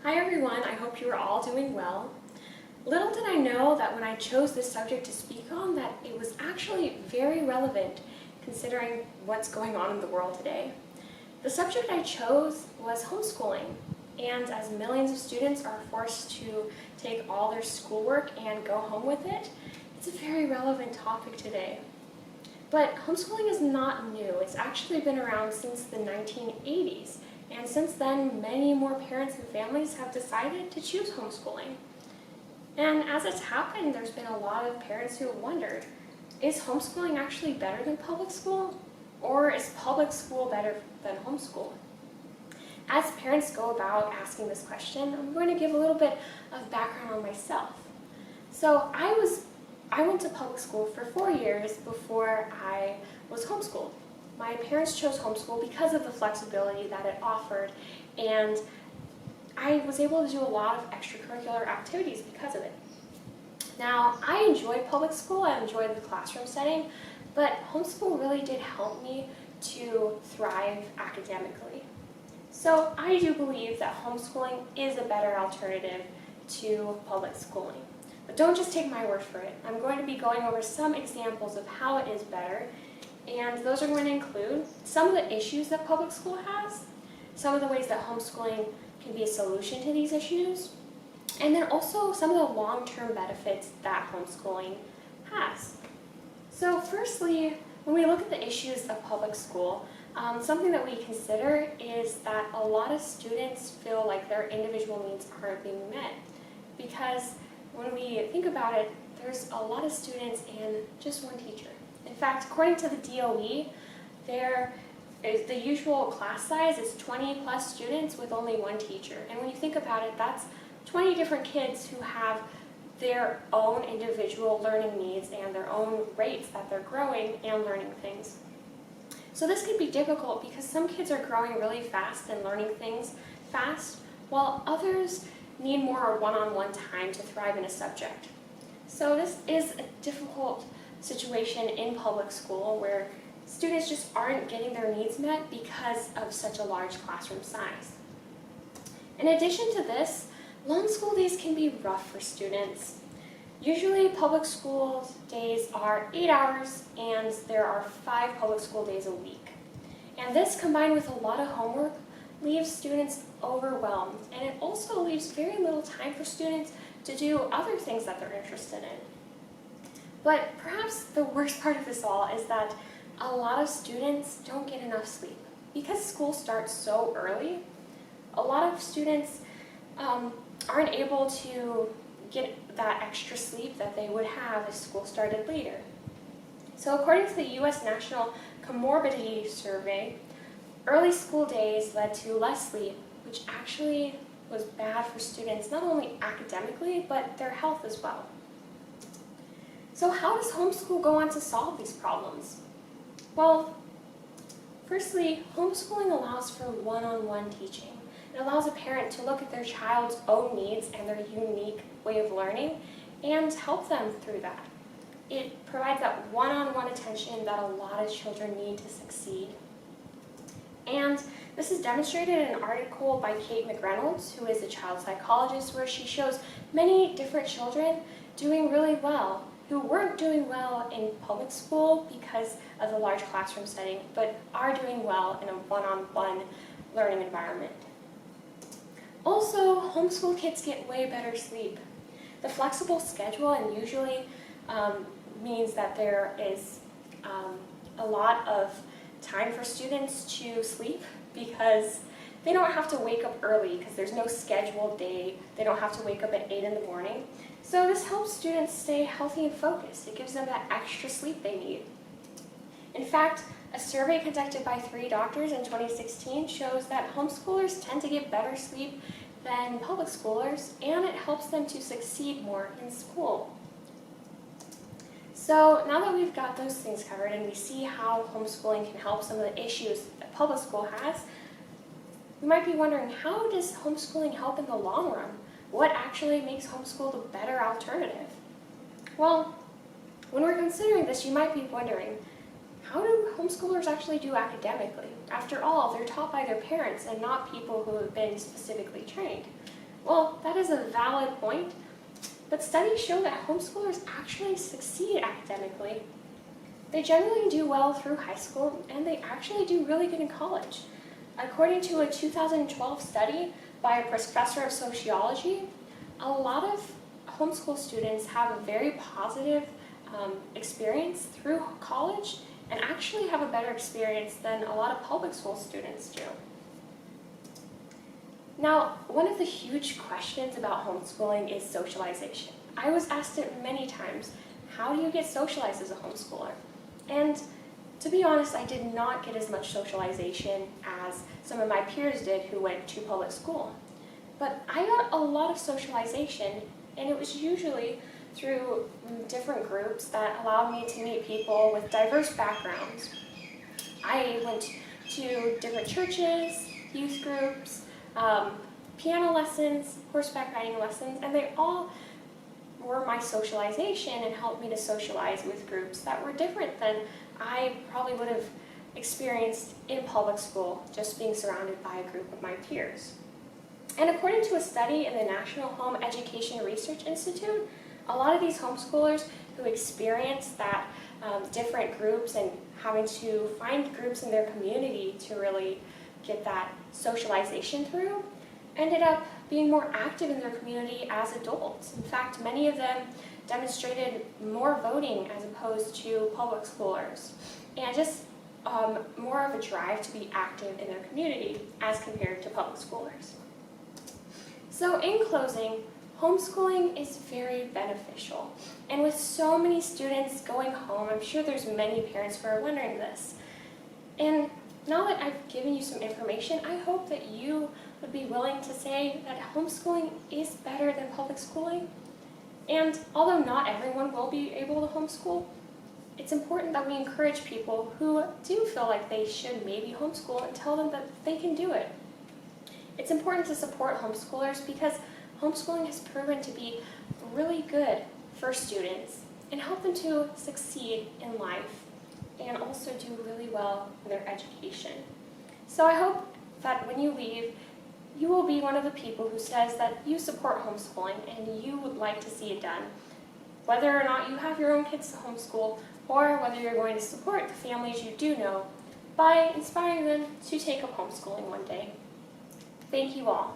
Hi everyone, I hope you are all doing well. Little did I know that when I chose this subject to speak on that it was actually very relevant considering what's going on in the world today. The subject I chose was homeschooling, and as millions of students are forced to take all their schoolwork and go home with it, it's a very relevant topic today. But homeschooling is not new. It's actually been around since the 1980s. And since then, many more parents and families have decided to choose homeschooling. And as it's happened, there's been a lot of parents who have wondered, is homeschooling actually better than public school? Or is public school better than homeschool? As parents go about asking this question, I'm going to give a little bit of background on myself. So I went to public school for 4 years before I was homeschooled. My parents chose homeschool because of the flexibility that it offered, and I was able to do a lot of extracurricular activities because of it. Now, I enjoyed public school, I enjoyed the classroom setting, but homeschool really did help me to thrive academically. So I do believe that homeschooling is a better alternative to public schooling. But don't just take my word for it. I'm going to be going over some examples of how it is better, and those are going to include some of the issues that public school has, some of the ways that homeschooling can be a solution to these issues, and then also some of the long-term benefits that homeschooling has. So firstly, when we look at the issues of public school, something that we consider is that a lot of students feel like their individual needs aren't being met, because when we think about it, there's a lot of students and just one teacher. In fact, according to the DOE, the usual class size is 20 plus students with only one teacher. And when you think about it, that's 20 different kids who have their own individual learning needs and their own rates that they're growing and learning things. So this can be difficult because some kids are growing really fast and learning things fast, while others need more one-on-one time to thrive in a subject. So this is a difficult situation in public school where students just aren't getting their needs met because of such a large classroom size. In addition to this, long school days can be rough for students. Usually public school days are 8 hours and there are 5 public school days a week. And this combined with a lot of homework leaves students overwhelmed, and it also leaves very little time for students to do other things that they're interested in. But perhaps the worst part of this all is that a lot of students don't get enough sleep. Because school starts so early, a lot of students aren't able to get that extra sleep that they would have if school started later. So according to the U.S. National Comorbidity Survey, early school days led to less sleep, which actually was bad for students, not only academically, but their health as well. So how does homeschool go on to solve these problems? Well, firstly, homeschooling allows for one-on-one teaching. It allows a parent to look at their child's own needs and their unique way of learning and help them through that. It provides that one-on-one attention that a lot of children need to succeed. And this is demonstrated in an article by Kate McReynolds, who is a child psychologist, where she shows many different children doing really well who weren't doing well in public school because of the large classroom setting, but are doing well in a one-on-one learning environment. Also, homeschool kids get way better sleep. The flexible schedule and usually means that there is a lot of time for students to sleep because they don't have to wake up early because there's no scheduled day. They don't have to wake up at 8 in the morning. So this helps students stay healthy and focused. It gives them that extra sleep they need. In fact, a survey conducted by 3 doctors in 2016 shows that homeschoolers tend to get better sleep than public schoolers, and it helps them to succeed more in school. So now that we've got those things covered and we see how homeschooling can help some of the issues that public school has, we might be wondering, how does homeschooling help in the long run? What actually makes homeschool the better alternative? Well, when we're considering this, you might be wondering, how do homeschoolers actually do academically? After all, they're taught by their parents and not people who have been specifically trained. Well, that is a valid point, but studies show that homeschoolers actually succeed academically. They generally do well through high school, and they actually do really good in college. According to a 2012 study by a professor of sociology, a lot of homeschool students have a very positive experience through college and actually have a better experience than a lot of public school students do. Now, one of the huge questions about homeschooling is socialization. I was asked it many times, how do you get socialized as a homeschooler? And to be honest, I did not get as much socialization as some of my peers did who went to public school. But I got a lot of socialization, and it was usually through different groups that allowed me to meet people with diverse backgrounds. I went to different churches, youth groups, piano lessons, horseback riding lessons, and they all were my socialization and helped me to socialize with groups that were different than I probably would have experienced in public school, just being surrounded by a group of my peers. And according to a study in the National Home Education Research Institute, a lot of these homeschoolers who experienced that different groups and having to find groups in their community to really get that socialization through ended up being more active in their community as adults. In fact, many of them demonstrated more voting as opposed to public schoolers, and just more of a drive to be active in their community as compared to public schoolers. So in closing, homeschooling is very beneficial, and with so many students going home, I'm sure there's many parents who are wondering this. And now that I've given you some information, I hope that you would be willing to say that homeschooling is better than public schooling. And although not everyone will be able to homeschool, it's important that we encourage people who do feel like they should maybe homeschool and tell them that they can do it. It's important to support homeschoolers because homeschooling has proven to be really good for students and help them to succeed in life and also do really well in their education. So I hope that when you leave, you will be one of the people who says that you support homeschooling and you would like to see it done. Whether or not you have your own kids to homeschool, or whether you're going to support the families you do know by inspiring them to take up homeschooling one day. Thank you all.